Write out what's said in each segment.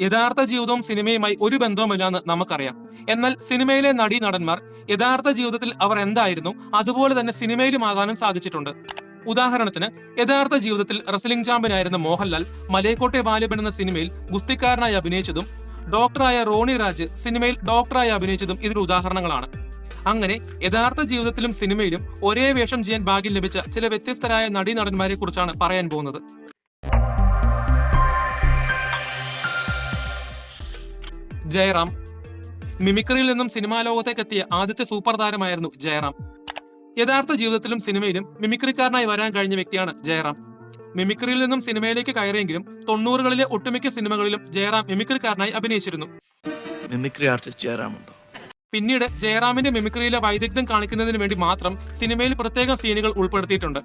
യഥാർത്ഥ ജീവിതവും സിനിമയുമായി ഒരു ബന്ധവുമില്ലാന്ന് നമുക്കറിയാം. എന്നാൽ സിനിമയിലെ നടീനടന്മാർ യഥാർത്ഥ ജീവിതത്തിൽ അവർ എന്തായിരുന്നു അതുപോലെ തന്നെ സിനിമയിലുമാകാനും സാധിച്ചിട്ടുണ്ട്. ഉദാഹരണത്തിന്, യഥാർത്ഥ ജീവിതത്തിൽ റെസ്ലിംഗ് ചാമ്പ്യനായിരുന്ന മോഹൻലാൽ മലയക്കോട്ടെ ബാലബൻ എന്ന സിനിമയിൽ ഗുസ്തിക്കാരനായി അഭിനയിച്ചതും ഡോക്ടറായ റോണി രാജ് സിനിമയിൽ ഡോക്ടറായി അഭിനയിച്ചതും ഇതിന് ഉദാഹരണങ്ങളാണ്. അങ്ങനെ യഥാർത്ഥ ജീവിതത്തിലും സിനിമയിലും ഒരേ വേഷം ചെയ്യാൻ ഭാഗ്യം ലഭിച്ച ചില വ്യത്യസ്തരായ നടീനടന്മാരെ കുറിച്ചാണ് പറയാൻ പോകുന്നത്. ജയറാം. മിമിക്രിയിൽ നിന്നും സിനിമാ ലോകത്തേക്കെത്തിയ ആദ്യത്തെ സൂപ്പർ താരമായിരുന്നു ജയറാം. യഥാർത്ഥ ജീവിതത്തിലും സിനിമയിലും മിമിക്രിക്കാരനായി വരാൻ കഴിഞ്ഞ വ്യക്തിയാണ് ജയറാം. മിമിക്രിയിൽ നിന്നും സിനിമയിലേക്ക് കയറിയെങ്കിലും 90കളിലെ ഒട്ടുമിക്ക സിനിമകളിലും ജയറാം മിമിക്രിക്കാരനായി അഭിനയിച്ചിരുന്നു. മിമിക്രി ആർട്ടിസ്റ്റ് ജയറാമുണ്ടോ? പിന്നീട് ജയറാമിന്റെ മിമിക്രിയിലെ വൈദഗ്ധ്യം കാണിക്കുന്നതിന് വേണ്ടി മാത്രം സിനിമയിൽ പ്രത്യേക സീനുകൾ ഉൾപ്പെടുത്തിയിട്ടുണ്ട്.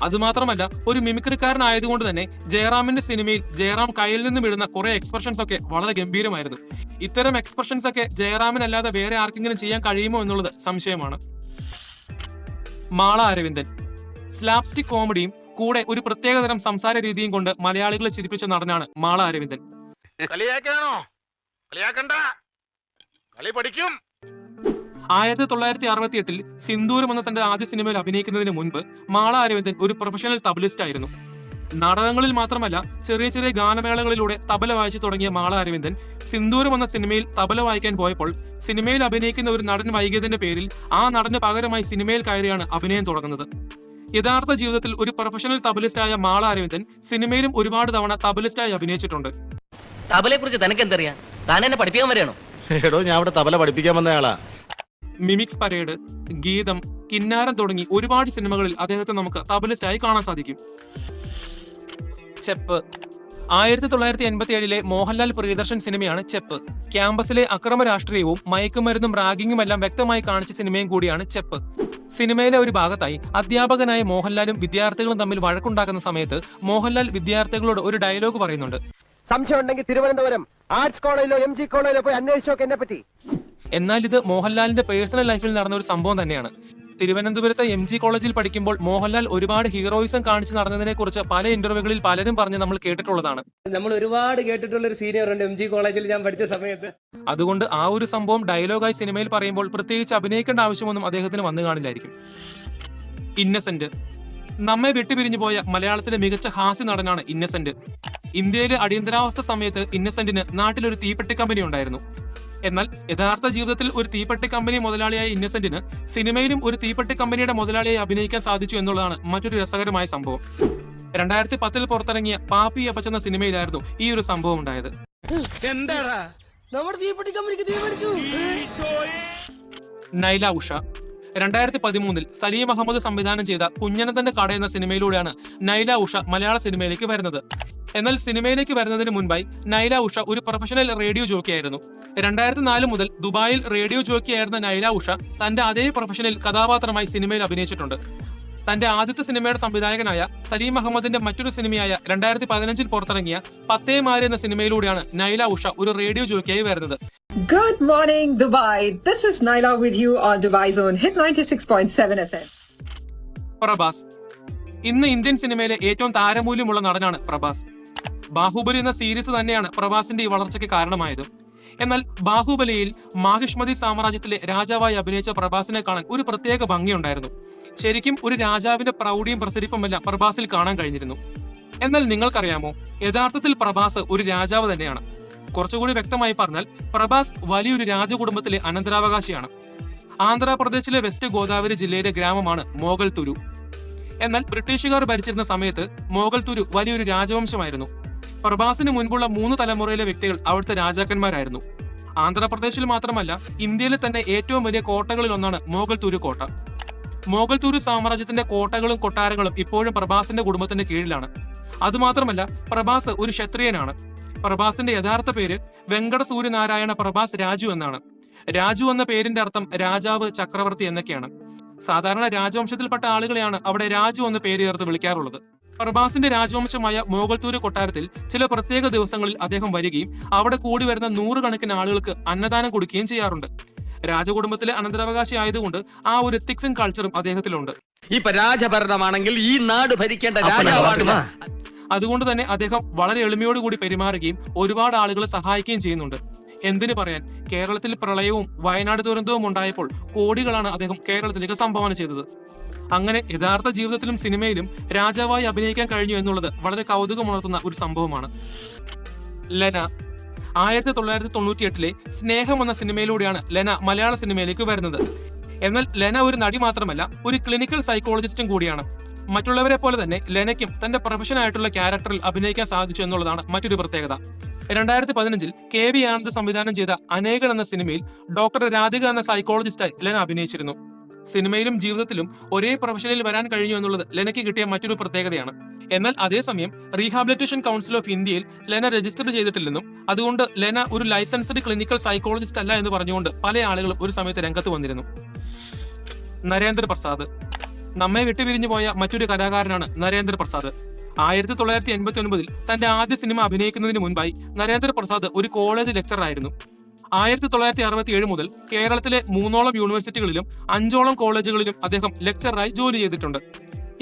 അതുമാത്രമല്ല, ഒരു മിമിക്രിക്കാരനായതുകൊണ്ട് തന്നെ ജയറാമിന്റെ സിനിമയിൽ ജയറാം കയ്യിൽ നിന്നും ഇടുന്ന കുറെ എക്സ്പ്രഷൻസ് ഒക്കെ വളരെ ഗംഭീരമായിരുന്നു. ഇത്തരം എക്സ്പ്രഷൻസ് ഒക്കെ ജയറാമിനല്ലാതെ വേറെ ആർക്കെങ്കിലും ചെയ്യാൻ കഴിയുമോ എന്നുള്ളത് സംശയമാണ്. മാള അരവിന്ദൻ. സ്ലാപ്സ്റ്റിക് കോമഡിയും കൂടെ ഒരു പ്രത്യേകതരം സംസാര രീതിയും കൊണ്ട് മലയാളികളെ ചിരിപ്പിച്ച നടനാണ് മാള അരവിന്ദൻ. 1968 സിന്ദൂരം എന്ന തന്റെ ആദ്യ സിനിമയിൽ അഭിനയിക്കുന്നതിന് മുൻപ് മാള അരവിന്ദൻ ഒരു പ്രൊഫഷണൽ തബലിസ്റ്റ് ആയിരുന്നു. നാടകങ്ങളിൽ മാത്രമല്ല, ചെറിയ ചെറിയ ഗാനമേളകളിലൂടെ തബല വായിച്ചു തുടങ്ങിയ മാള അരവിന്ദൻ സിന്ദൂരം എന്ന സിനിമയിൽ തബല വായിക്കാൻ പോയപ്പോൾ സിനിമയിൽ അഭിനയിക്കുന്ന ഒരു നടൻ വൈകിയതിന്റെ പേരിൽ ആ നടന് പകരമായി സിനിമയിൽ കയറിയാണ് അഭിനയം തുടങ്ങുന്നത്. യഥാർത്ഥ ജീവിതത്തിൽ ഒരു പ്രൊഫഷണൽ തബലിസ്റ്റായ മാള അരവിന്ദൻ സിനിമയിലും ഒരുപാട് തവണ തബലിസ്റ്റായി അഭിനയിച്ചിട്ടുണ്ട്. തബലയെ കുറിച്ച് തനിക്ക് എന്തറിയാം? താൻ എന്നെ പഠിപ്പിക്കാൻ വരെയാണോ? ഞാൻ അവിടെ തബല പഠിപ്പിക്കാൻ വന്നയാളാ. മിമിക്സ് പരേഡ്, ഗീതം, കിന്നാരം തുടങ്ങി ഒരുപാട് സിനിമകളിൽ അദ്ദേഹത്തെ നമുക്ക് തബലിസ്റ്റായി കാണാൻ സാധിക്കും. ചെപ്പ്. 1987 മോഹൻലാൽ പ്രിയദർശൻ സിനിമയാണ് ചെപ്പ്. ക്യാമ്പസിലെ അക്രമ രാഷ്ട്രീയവും മയക്കുമരുന്നും റാഗിങ്ങും എല്ലാം വ്യക്തമായി കാണിച്ച സിനിമയും കൂടിയാണ് ചെപ്പ്. സിനിമയിലെ ഒരു ഭാഗത്തായി അധ്യാപകനായ മോഹൻലാലും വിദ്യാർത്ഥികളും തമ്മിൽ വഴക്കുണ്ടാക്കുന്ന സമയത്ത് മോഹൻലാൽ വിദ്യാർത്ഥികളോട് ഒരു ഡയലോഗ് പറയുന്നുണ്ട്. സംശയം ഉണ്ടെങ്കിൽ തിരുവനന്തപുരം ആർട്സ് കോളേജിലോ MG കോളേജിലോ പോയി അന്വേഷിച്ചോക്കെ എന്നെ പറ്റി. എന്നാൽ ഇത് മോഹൻലാലിന്റെ പേഴ്സണൽ ലൈഫിൽ നടന്ന ഒരു സംഭവം തന്നെയാണ്. തിരുവനന്തപുരത്തെ MG കോളേജിൽ പഠിക്കുമ്പോൾ മോഹൻലാൽ ഒരുപാട് ഹീറോയിസം കാണിച്ചു നടന്നതിനെ കുറിച്ച് പല ഇന്റർവ്യൂകളിൽ പലരും പറഞ്ഞ് നമ്മൾ കേട്ടിട്ടുള്ളതാണ്. നമ്മൾ ഒരുപാട് കേട്ടിട്ടുള്ള ഒരു സീനിയർ ഉണ്ട് MG കോളേജിൽ ഞാൻ പഠിച്ച സമയത്ത്. അതുകൊണ്ട് ആ ഒരു സംഭവം ഡയലോഗായി സിനിമയിൽ പറയുമ്പോൾ പ്രത്യേകിച്ച് അഭിനയിക്കേണ്ട ആവശ്യമൊന്നും അദ്ദേഹത്തിന് വന്നു കാണില്ലായിരിക്കും. ഇന്നസെന്റ്. നമ്മെ വിട്ടുപിരിഞ്ഞു പോയ മലയാളത്തിലെ മികച്ച ഹാസ്യ നടനാണ് ഇന്നസെന്റ്. ഇന്ത്യയിലെ അടിയന്തരാവസ്ഥ സമയത്ത് ഇന്നസെന്റിന് നാട്ടിലൊരു തീപ്പെട്ടി കമ്പനി ഉണ്ടായിരുന്നു. എന്നാൽ യഥാർത്ഥ ജീവിതത്തിൽ ഒരു തീപ്പെട്ടി കമ്പനി മുതലാളിയായ ഇന്നസെന്റിന് സിനിമയിലും ഒരു തീപ്പെട്ടി കമ്പനിയുടെ മുതലാളിയായി അഭിനയിക്കാൻ സാധിച്ചു എന്നുള്ളതാണ് മറ്റൊരു രസകരമായ സംഭവം. 2010 പുറത്തിറങ്ങിയ പാപ്പി അപ്പച്ചെന്ന സിനിമയിലായിരുന്നു ഈ ഒരു സംഭവം ഉണ്ടായത്. നൈല ഉഷ. 2013 സലീം അഹമ്മദ് സംവിധാനം ചെയ്ത കുഞ്ഞനന്തന്റെ കട എന്ന സിനിമയിലൂടെയാണ് നൈല ഉഷ മലയാള സിനിമയിലേക്ക് വരുന്നത്. എന്നാൽ സിനിമയിലേക്ക് വരുന്നതിന് മുൻപായി നൈല ഉഷ ഒരു പ്രൊഫഷണൽ റേഡിയോ ജോക്കിയായിരുന്നു. 2004 മുതൽ ദുബായിൽ റേഡിയോ ജോക്കിയായിരുന്ന നൈല ഉഷ തന്റെ അതേ പ്രൊഫഷനിൽ കഥാപാത്രമായി സിനിമയിൽ അഭിനയിച്ചിട്ടുണ്ട്. തന്റെ ആദ്യത്തെ സിനിമയുടെ സംവിധായകനായ സലീം അഹമ്മദിന്റെ മറ്റൊരു സിനിമയായ 2015 പുറത്തിറങ്ങിയ പത്തേമാര് എന്ന സിനിമയിലൂടെയാണ് നൈല ഉഷ ഒരു റേഡിയോ ജോക്കിയായി വരുന്നത്. Good morning, Dubai. This is Naila with you on Dubai Zone Hit 96.7 FM. Prabhas. ഇന്ന് ഇന്ത്യൻ സിനിമയിലെ ഏറ്റവും താരമൂല്യമുള്ള നടനാണ് പ്രഭാസ്. ബാഹുബലി എന്ന സീരീസ് തന്നെയാണ് പ്രഭാസിന്റെ ഈ വളർച്ചയ്ക്ക് കാരണമായത്. എന്നാൽ ബാഹുബലിയിൽ മാഹിഷ്മതി സാമ്രാജ്യത്തിലെ രാജാവായി അഭിനയിച്ച പ്രഭാസിനെ കാണാൻ ഒരു പ്രത്യേക ഭംഗിയുണ്ടായിരുന്നു. ശരിക്കും ഒരു രാജാവിന്റെ പ്രൗഢിയും പ്രസരിപ്പുമെല്ലാം പ്രഭാസിൽ കാണാൻ കഴിഞ്ഞിരുന്നു. എന്നാൽ നിങ്ങൾക്കറിയാമോ, യഥാർത്ഥത്തിൽ പ്രഭാസ് ഒരു രാജാവ് തന്നെയാണ്. കുറച്ചുകൂടി വ്യക്തമായി പറഞ്ഞാൽ പ്രഭാസ് വലിയൊരു രാജകുടുംബത്തിലെ അനന്തരാവകാശിയാണ്. ആന്ധ്രാപ്രദേശിലെ വെസ്റ്റ് ഗോദാവരി ജില്ലയിലെ ഗ്രാമമാണ് മോഗൽതുരു. എന്നാൽ ബ്രിട്ടീഷുകാർ ഭരിച്ചിരുന്ന സമയത്ത് മോഗൽതുരു വലിയൊരു രാജവംശമായിരുന്നു. പ്രഭാസിന് മുൻപുള്ള 3 തലമുറയിലെ വ്യക്തികൾ അവിടുത്തെ രാജാക്കന്മാരായിരുന്നു. ആന്ധ്രാപ്രദേശിൽ മാത്രമല്ല, ഇന്ത്യയിലെ തന്നെ ഏറ്റവും വലിയ കോട്ടകളിൽ ഒന്നാണ് മോഗൽതുരു കോട്ട. മോഗൽതുരു സാമ്രാജ്യത്തിന്റെ കോട്ടകളും കൊട്ടാരങ്ങളും ഇപ്പോഴും പ്രഭാസിന്റെ കുടുംബത്തിന്റെ കീഴിലാണ്. അതുമാത്രമല്ല, പ്രഭാസ് ഒരു ക്ഷത്രിയനാണ്. പ്രഭാസിന്റെ യഥാർത്ഥ പേര് വെങ്കട സൂര്യനാരായണ പ്രഭാസ് രാജു എന്നാണ്. രാജു എന്ന പേരിന്റെ അർത്ഥം രാജാവ്, ചക്രവർത്തി എന്നൊക്കെയാണ്. സാധാരണ രാജവംശത്തിൽപ്പെട്ട ആളുകളെയാണ് അവിടെ രാജു എന്ന പേര് ചേർത്ത് വിളിക്കാറുള്ളത്. പ്രഭാസിന്റെ രാജവംശമായ മോഗൽതുരു കൊട്ടാരത്തിൽ ചില പ്രത്യേക ദിവസങ്ങളിൽ അദ്ദേഹം വരികയും അവിടെ കൂടി വരുന്ന 100 കണക്കിന് ആളുകൾക്ക് അന്നദാനം കൊടുക്കുകയും ചെയ്യാറുണ്ട്. രാജകുടുംബത്തിലെ അനന്തരാവകാശി ആയതുകൊണ്ട് ആ ഒരു എത്തിക്സും കൾച്ചറും അദ്ദേഹത്തിലുണ്ട്. ഇപ്പൊ രാജഭരണമാണെങ്കിൽ ഈ നാട് ഭരിക്കേണ്ട രാജാവാണ്. അതുകൊണ്ട് തന്നെ അദ്ദേഹം വളരെ എളിമയോടുകൂടി പെരുമാറുകയും ഒരുപാട് ആളുകളെ സഹായിക്കുകയും ചെയ്യുന്നുണ്ട്. എന്തിനു പറയാൻ, കേരളത്തിൽ പ്രളയവും വയനാട് ദുരന്തവും ഉണ്ടായപ്പോൾ കോടികളാണ് അദ്ദേഹം കേരളത്തിലേക്ക് സംഭാവന ചെയ്തത്. അങ്ങനെ യഥാർത്ഥ ജീവിതത്തിലും സിനിമയിലും രാജാവായി അഭിനയിക്കാൻ കഴിഞ്ഞു എന്നുള്ളത് വളരെ കൗതുകമുണർത്തുന്ന ഒരു സംഭവമാണ്. ലെന 1998 സ്നേഹം എന്ന സിനിമയിലൂടെയാണ് ലെന മലയാള സിനിമയിലേക്ക് വരുന്നത്. എന്നാൽ ലെന ഒരു നടി മാത്രമല്ല, ഒരു ക്ലിനിക്കൽ സൈക്കോളജിസ്റ്റും കൂടിയാണ്. മറ്റുള്ളവരെ പോലെ തന്നെ ലെനയ്ക്കും തന്റെ പ്രൊഫഷനായിട്ടുള്ള ക്യാരക്ടറിൽ അഭിനയിക്കാൻ സാധിച്ചു എന്നുള്ളതാണ് മറ്റൊരു പ്രത്യേകത. 2015 KV ആനന്ദ് സംവിധാനം ചെയ്ത അനേകൻ എന്ന സിനിമയിൽ ഡോക്ടർ രാധിക എന്ന സൈക്കോളജിസ്റ്റായി ലെന അഭിനയിച്ചിരുന്നു. സിനിമയിലും ജീവിതത്തിലും ഒരേ പ്രൊഫഷനിൽ വരാൻ കഴിഞ്ഞു എന്നുള്ളത് ലെനയ്ക്ക് കിട്ടിയ മറ്റൊരു പ്രത്യേകതയാണ്. എന്നാൽ അതേസമയം റീഹാബിലിറ്റേഷൻ കൗൺസിൽ ഓഫ് ഇന്ത്യയിൽ ലെന രജിസ്റ്റർ ചെയ്തിട്ടില്ലെന്നും അതുകൊണ്ട് ലെന ഒരു ലൈസൻസ്ഡ് ക്ലിനിക്കൽ സൈക്കോളജിസ്റ്റ് അല്ല എന്ന് പറഞ്ഞുകൊണ്ട് പല ആളുകളും ഒരു സമയത്ത് രംഗത്ത് വന്നിരുന്നു. നരേന്ദ്ര പ്രസാദ് നമ്മെ വിട്ടുപിരിഞ്ഞു പോയ മറ്റൊരു കലാകാരനാണ് നരേന്ദ്ര പ്രസാദ്. 1989 തന്റെ ആദ്യ സിനിമ അഭിനയിക്കുന്നതിന് മുൻപായി നരേന്ദ്ര പ്രസാദ് ഒരു കോളേജ് ലെക്ചറായിരുന്നു. 1967 മുതൽ കേരളത്തിലെ 3 യൂണിവേഴ്സിറ്റികളിലും 5 കോളേജുകളിലും അദ്ദേഹം ലെക്ചറായി ജോലി ചെയ്തിട്ടുണ്ട്.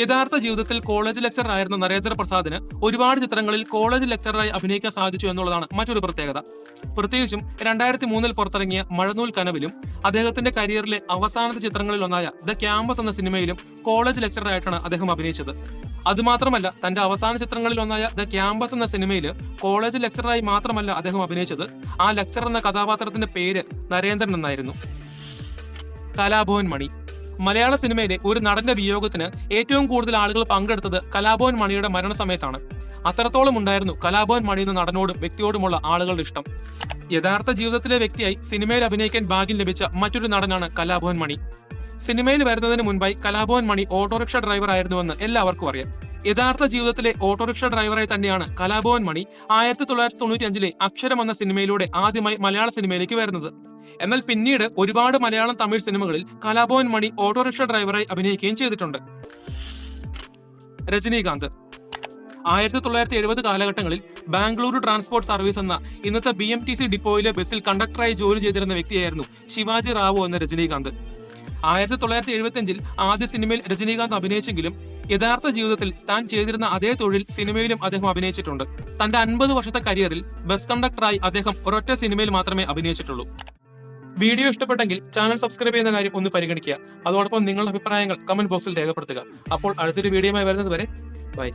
യഥാർത്ഥ ജീവിതത്തിൽ കോളേജ് ലെക്ചറായിരുന്ന നരേന്ദ്ര പ്രസാദിന് ഒരുപാട് ചിത്രങ്ങളിൽ കോളേജ് ലെക്ചറായി അഭിനയിക്കാൻ സാധിച്ചു എന്നുള്ളതാണ് മറ്റൊരു പ്രത്യേകത. പ്രത്യേകിച്ചും 2003 പുറത്തിറങ്ങിയ മഴനൂൽ കനവിലും അദ്ദേഹത്തിന്റെ കരിയറിലെ അവസാനത്തെ ചിത്രങ്ങളിൽ ഒന്നായ ദ ക്യാമ്പസ് എന്ന സിനിമയിലും കോളേജ് ലെക്ചറായിട്ടാണ് അദ്ദേഹം അഭിനയിച്ചത്. അതുമാത്രമല്ല, തന്റെ അവസാന ചിത്രങ്ങളിൽ ഒന്നായ ദ ക്യാമ്പസ് എന്ന സിനിമയിൽ കോളേജ് ലെക്ചറായി മാത്രമല്ല അദ്ദേഹം അഭിനയിച്ചത്, ആ ലെക്ചർ എന്ന കഥാപാത്രത്തിന്റെ പേര് നരേന്ദ്രൻ എന്നായിരുന്നു. കലാഭവൻ മണി മലയാള സിനിമയിലെ ഒരു നടന്റെ വിയോഗത്തിന് ഏറ്റവും കൂടുതൽ ആളുകൾ പങ്കെടുത്തത് കലാഭവൻ മണിയുടെ മരണസമയത്താണ്. അത്രത്തോളം ഉണ്ടായിരുന്നു കലാഭവൻ മണി എന്ന നടനോടും വ്യക്തിയോടുമുള്ള ആളുകളുടെ ഇഷ്ടം. യഥാർത്ഥ ജീവിതത്തിലെ വ്യക്തിയായി സിനിമയിൽ അഭിനയിക്കാൻ ഭാഗ്യം ലഭിച്ച മറ്റൊരു നടനാണ് കലാഭവൻ മണി. സിനിമയിൽ വരുന്നതിന് മുൻപായി കലാഭവൻ മണി ഓട്ടോറിക്ഷ ഡ്രൈവർ ആയിരുന്നുവെന്ന് എല്ലാവർക്കും അറിയാം. യഥാർത്ഥ ജീവിതത്തിലെ ഓട്ടോറിക്ഷ ഡ്രൈവറായി തന്നെയാണ് കലാഭവൻ മണി 1995 അക്ഷരം എന്ന സിനിമയിലൂടെ ആദ്യമായി മലയാള സിനിമയിലേക്ക് വരുന്നത്. എന്നാൽ പിന്നീട് ഒരുപാട് മലയാളം തമിഴ് സിനിമകളിൽ കലാഭവൻ മണി ഓട്ടോറിക്ഷ ഡ്രൈവറായി അഭിനയിക്കുകയും ചെയ്തിട്ടുണ്ട്. രജനീകാന്ത് 1970 കാലഘട്ടങ്ങളിൽ ബാംഗ്ലൂരു ട്രാൻസ്പോർട്ട് സർവീസ് എന്ന ഇന്നത്തെ BMTC ഡിപ്പോയിലെ ബസ്സിൽ കണ്ടക്ടറായി ജോലി ചെയ്തിരുന്ന വ്യക്തിയായിരുന്നു ശിവാജി റാവു എന്ന രജനീകാന്ത്. 1975 ആദ്യ സിനിമയിൽ രജനീകാന്ത് അഭിനയിച്ചെങ്കിലും യഥാർത്ഥ ജീവിതത്തിൽ താൻ ചെയ്തിരുന്ന അതേ തൊഴിൽ സിനിമയിലും അദ്ദേഹം അഭിനയിച്ചിട്ടുണ്ട്. തന്റെ 50 വർഷത്തെ കരിയറിൽ ബസ് കണ്ടക്ടറായി അദ്ദേഹം ഒരൊറ്റ സിനിമയിൽ മാത്രമേ അഭിനയിച്ചിട്ടുള്ളൂ. വീഡിയോ ഇഷ്ടപ്പെട്ടെങ്കിൽ ചാനൽ സബ്സ്ക്രൈബ് ചെയ്യുന്ന കാര്യം ഒന്ന് പരിഗണിക്കുക. അതോടൊപ്പം നിങ്ങളുടെ അഭിപ്രായങ്ങൾ കമന്റ് ബോക്സിൽ രേഖപ്പെടുത്തുക. അപ്പോൾ അടുത്തൊരു വീഡിയോയുമായി വരുന്നത് വരെ ബൈ.